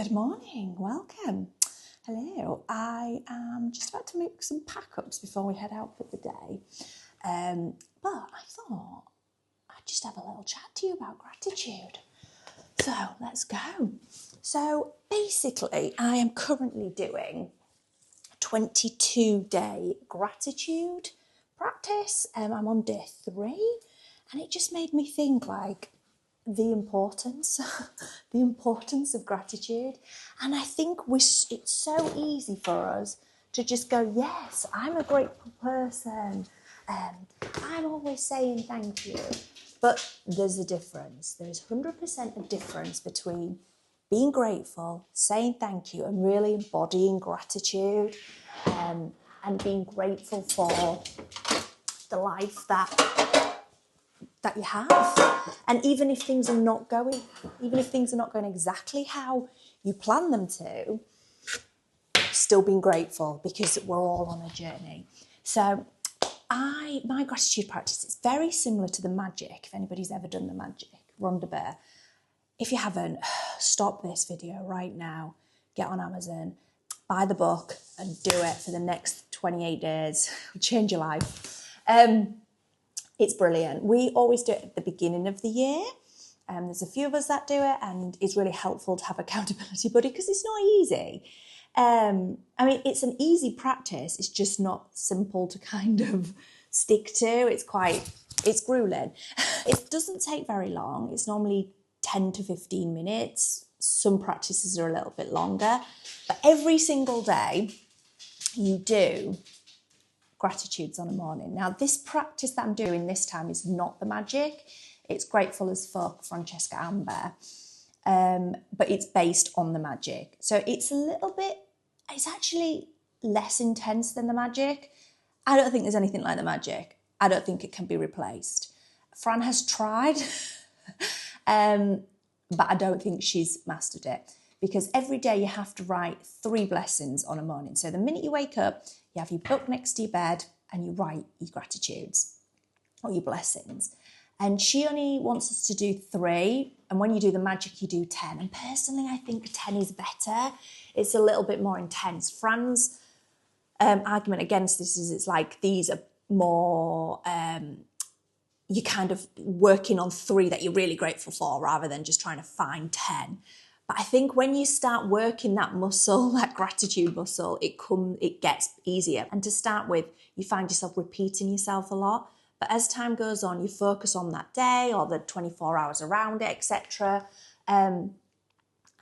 Good morning, welcome. Hello, I am just about to make some pack-ups before we head out for the day. But I thought I'd just have a little chat to you about gratitude. So let's go. So basically, I am currently doing a 22-day gratitude practice. I'm on day 3, and it just made me think like, the importance of gratitude. And I think it's so easy for us to just go, yes, I'm a grateful person, I'm always saying thank you. But there's a difference. There's 100% a difference between being grateful, saying thank you, and really embodying gratitude, and being grateful for the life that you have. And even if things are not going exactly how you plan them to, still being grateful, because we're all on a journey. So my gratitude practice is very similar to the magic, if anybody's ever done the magic, Rhonda Byrne. If you haven't, stop this video right now, get on Amazon, buy the book and do it for the next 28 days. It'll change your life. It's brilliant. We always do it at the beginning of the year. There's a few of us that do it, and it's really helpful to have accountability buddy because it's not easy. It's an easy practice. It's just not simple to kind of stick to. It's grueling. It doesn't take very long. It's normally 10 to 15 minutes. Some practices are a little bit longer, but every single day you do gratitudes on a morning. Now, this practice that I'm doing this time is not the magic. It's Grateful as Fuck, Francesca Amber, but it's based on the magic. So it's actually less intense than the magic. I don't think there's anything like the magic. I don't think it can be replaced. Fran has tried, but I don't think she's mastered it, because every day you have to write 3 blessings on a morning. So the minute you wake up, you have your book next to your bed and you write your gratitudes or your blessings. And she only wants us to do 3. And when you do the magic, you do 10. And personally, I think 10 is better. It's a little bit more intense. Fran's argument against this is it's like these are more, you're kind of working on 3 that you're really grateful for rather than just trying to find 10. But I think when you start working that muscle, that gratitude muscle, it gets easier. And to start with, you find yourself repeating yourself a lot. But as time goes on, you focus on that day or the 24 hours around it, etc. And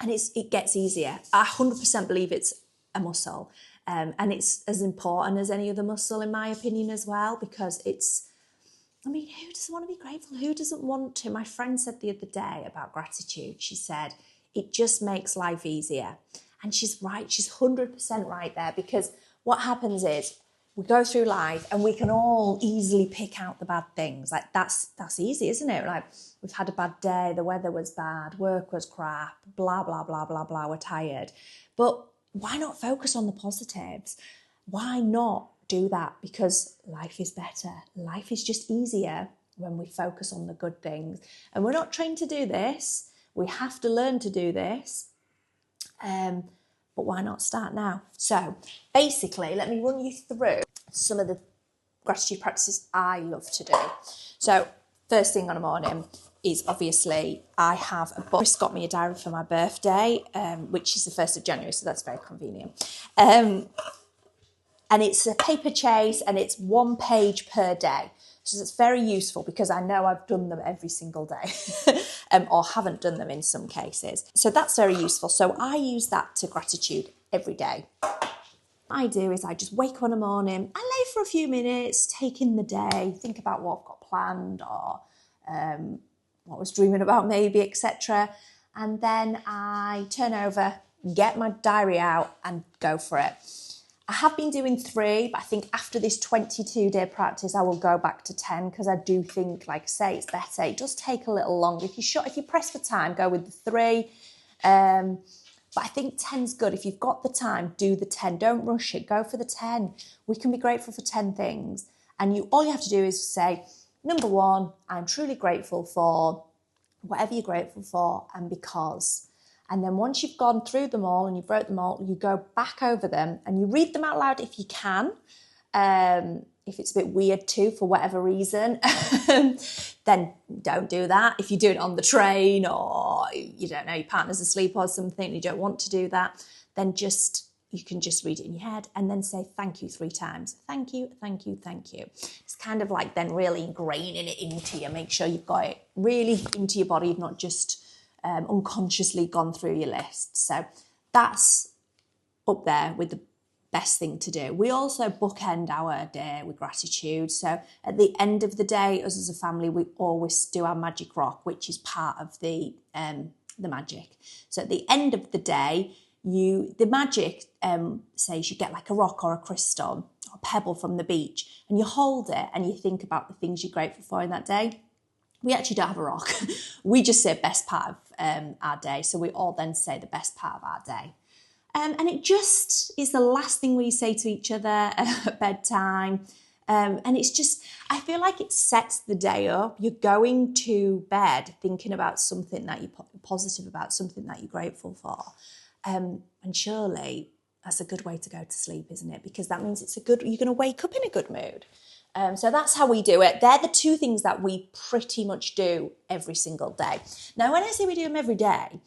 it gets easier. I 100% believe it's a muscle. And it's as important as any other muscle, in my opinion, as well, because who doesn't want to be grateful? Who doesn't want to? My friend said the other day about gratitude, she said, it just makes life easier. And she's right. She's 100% right there, because what happens is we go through life and we can all easily pick out the bad things. Like that's easy, isn't it? Like we've had a bad day, the weather was bad, work was crap, blah, blah, blah, blah, blah, we're tired. But why not focus on the positives? Why not do that? Because life is better. Life is just easier when we focus on the good things. And we're not trained to do this. We have to learn to do this, but why not start now? So basically, let me run you through some of the gratitude practices I love to do. So first thing on a morning is obviously I have a book. Chris got me a diary for my birthday, which is the 1st of January, so that's very convenient. And it's a paper chase and it's 1 page per day. So it's very useful because I know I've done them every single day or haven't done them in some cases. So that's very useful. So I use that to gratitude every day. What I do is I just wake up in the morning, I lay for a few minutes, take in the day, think about what I've got planned or what I was dreaming about maybe, etc. And then I turn over, get my diary out and go for it. I have been doing 3, but I think after this 22-day practice, I will go back to 10 because I do think, like I say, it's better. It does take a little longer. If you press for time, go with the 3. But I think 10's good. If you've got the time, do the 10. Don't rush it. Go for the 10. We can be grateful for 10 things. And all you have to do is say, number 1, I'm truly grateful for whatever you're grateful for and because. And then once you've gone through them all and you've wrote them all, you go back over them and you read them out loud if you can. If it's a bit weird too, for whatever reason, then don't do that. If you're doing it on the train or you don't know, your partner's asleep or something, you don't want to do that, then you can just read it in your head and then say thank you 3 times. Thank you, thank you, thank you. It's kind of like then really ingraining it into you. Make sure you've got it really into your body. You've not just unconsciously gone through your list. So that's up there with the best thing to do. We also bookend our day with gratitude. So at the end of the day, us as a family, we always do our magic rock, which is part of the magic. So at the end of the day, the magic says you get like a rock or a crystal or a pebble from the beach, and you hold it and you think about the things you're grateful for in that day. We actually don't have a rock. We just say best part of our day. So we all then say the best part of our day. And it just is the last thing we say to each other at bedtime. And it's just, I feel like it sets the day up. You're going to bed thinking about something that you're positive about, something that you're grateful for. And surely that's a good way to go to sleep, isn't it? Because that means you're going to wake up in a good mood. So that's how we do it. They're the 2 things that we pretty much do every single day. Now, when I say we do them every day,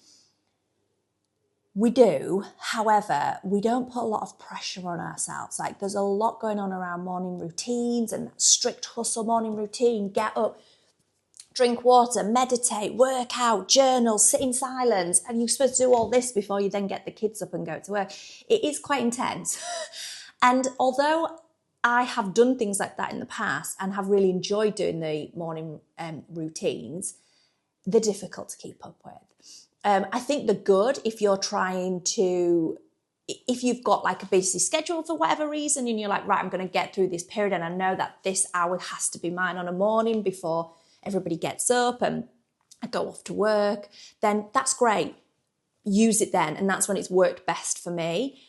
we do. However, we don't put a lot of pressure on ourselves. Like there's a lot going on around morning routines and that strict hustle morning routine. Get up, drink water, meditate, work out, journal, sit in silence. And you're supposed to do all this before you then get the kids up and go to work. It is quite intense. And although I have done things like that in the past and have really enjoyed doing the morning routines, they're difficult to keep up with. I think they're good if you're if you've got like a busy schedule for whatever reason and you're like, right, I'm going to get through this period and I know that this hour has to be mine on a morning before everybody gets up and I go off to work, then that's great. Use it then. And that's when it's worked best for me.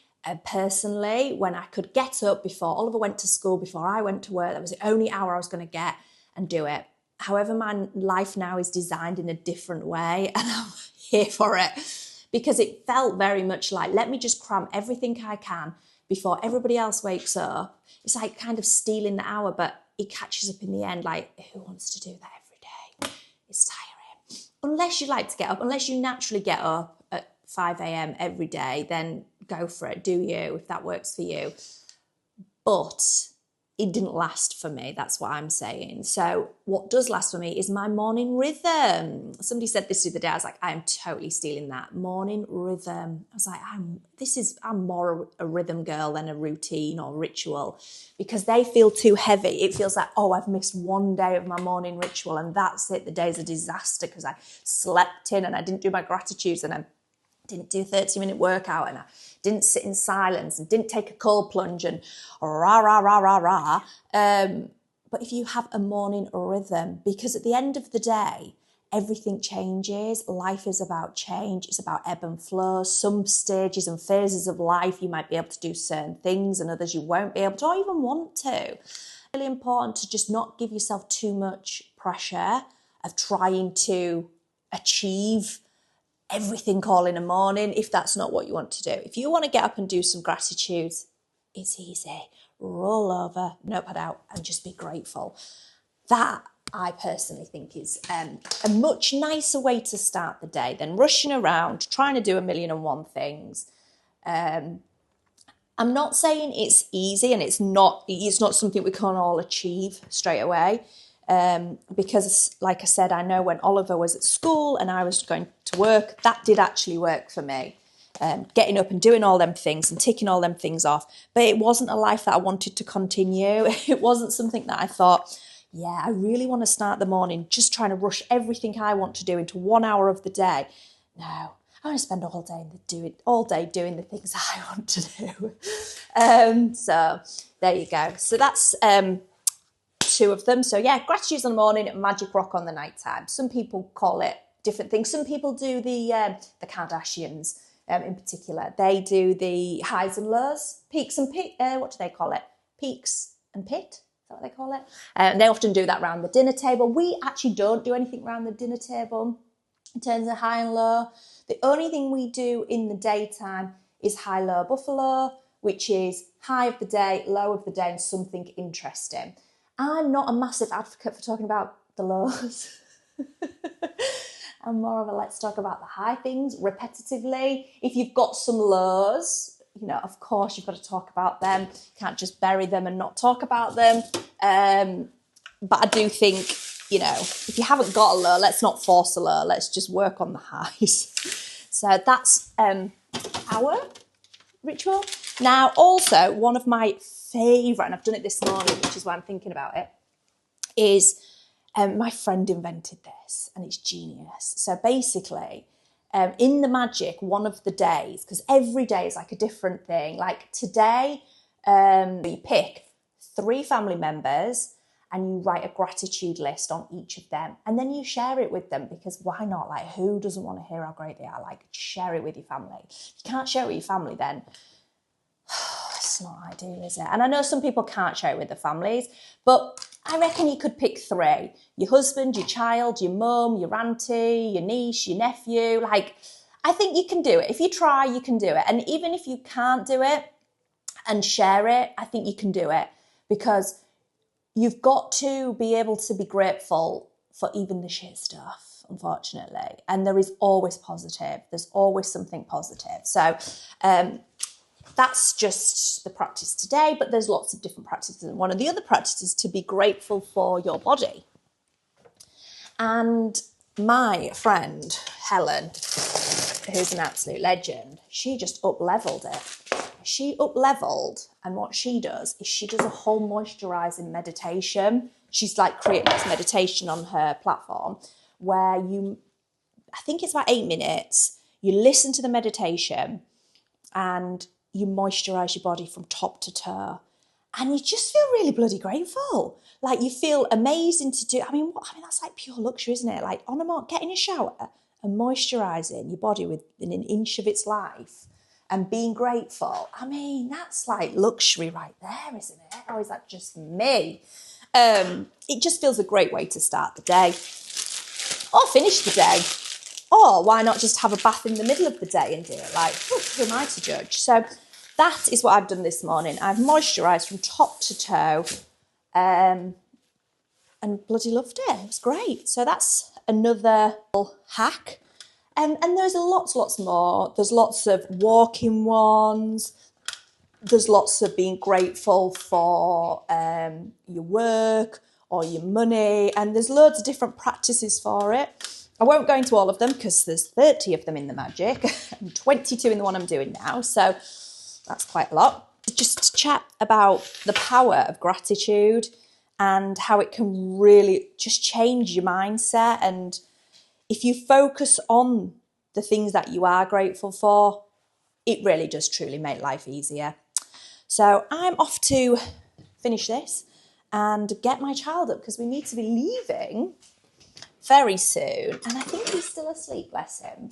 Personally, when I could get up before Oliver went to school, before I went to work, that was the only hour I was going to get and do it. However, my life now is designed in a different way and I'm here for it because it felt very much like, let me just cram everything I can before everybody else wakes up. It's like kind of stealing the hour, but it catches up in the end. Like, who wants to do that every day? It's tiring. Unless you like to get up, unless you naturally get up at 5 a.m. every day, then go for it. Do you, if that works for you. But it didn't last for me. That's what I'm saying. So what does last for me is my morning rhythm. Somebody said this the other day. I was like, I am totally stealing that. Morning rhythm. I was like, I'm more a rhythm girl than a routine or ritual because they feel too heavy. It feels like, oh, I've missed one day of my morning ritual and that's it. The day's a disaster because I slept in and I didn't do my gratitudes and I didn't do a 30-minute workout and I didn't sit in silence and didn't take a cold plunge and rah, rah, rah, rah, rah. But if you have a morning rhythm, because at the end of the day, everything changes. Life is about change. It's about ebb and flow. Some stages and phases of life, you might be able to do certain things and others you won't be able to or even want to. It's really important to just not give yourself too much pressure of trying to achieve everything all in the morning if that's not what you want to do. If you want to get up and do some gratitudes, it's easy. Roll over, notepad out, and just be grateful. That, I personally think, is a much nicer way to start the day than rushing around, trying to do 1,000,001 things. I'm not saying it's easy and it's not something we can all achieve straight away. Because like I said, I know when Oliver was at school and I was going to work, that did actually work for me. Getting up and doing all them things and ticking all them things off. But it wasn't a life that I wanted to continue. It wasn't something that I thought, yeah, I really want to start the morning just trying to rush everything I want to do into 1 hour of the day. No, I want to spend all day doing the things I want to do. So there you go. So that's 2 of them. So yeah, gratitude on the morning, magic rock on the nighttime. Some people call it different things. Some people do the Kardashians in particular. They do the highs and lows, peaks and what do they call it? Peaks and pit? Is that what they call it? They often do that around the dinner table. We actually don't do anything around the dinner table. in terms of high and low. The only thing we do in the daytime is high-low buffalo, which is high of the day, low of the day, and something interesting. I'm not a massive advocate for talking about the lows. I'm more of a let's talk about the high things repetitively. If you've got some lows, you know, of course you've got to talk about them. You can't just bury them and not talk about them. But I do think, you know, if you haven't got a low, let's not force a low. Let's just work on the highs. So that's our ritual. Now, also, one of my favourite, and I've done it this morning, which is why I'm thinking about it, is my friend invented this, and it's genius. So basically, in the magic, one of the days, because every day is like a different thing. Like today, you pick 3 family members and you write a gratitude list on each of them. And then you share it with them, because why not? Like, who doesn't want to hear how great they are? Like, share it with your family. If you can't share it with your family, then it's not ideal, is it? And I know some people can't share it with their families, but I reckon you could pick 3. Your husband, your child, your mum, your auntie, your niece, your nephew. Like, I think you can do it. If you try, you can do it. And even if you can't do it and share it, I think you can do it, because you've got to be able to be grateful for even the shit stuff, unfortunately. And there is always positive. There's always something positive. So that's just the practice today, but there's lots of different practices. And one of the other practices is to be grateful for your body. And my friend, Helen, who's an absolute legend, she just up-leveled it. She up-leveled, and what she does is she does a whole moisturising meditation. She's like creating this meditation on her platform where I think it's about 8 minutes, you listen to the meditation and you moisturise your body from top to toe. And you just feel really bloody grateful. Like, you feel amazing to do. I mean, that's like pure luxury, isn't it? Like, get in a shower and moisturising your body within an inch of its life and being grateful. I mean, that's like luxury right there, isn't it? Or is that just me? It just feels a great way to start the day or finish the day. Or why not just have a bath in the middle of the day and do it? Like, who am I to judge? So that is what I've done this morning. I've moisturised from top to toe and bloody loved it. It was great. So that's another hack. And there's lots more. There's lots of walking ones. There's lots of being grateful for your work or your money. And there's loads of different practices for it. I won't go into all of them because there's 30 of them in the magic and 22 in the one I'm doing now. So that's quite a lot. Just to chat about the power of gratitude and how it can really just change your mindset. And if you focus on the things that you are grateful for, it really does truly make life easier. So I'm off to finish this and get my child up because we need to be leaving very soon. And I think he's still asleep, bless him.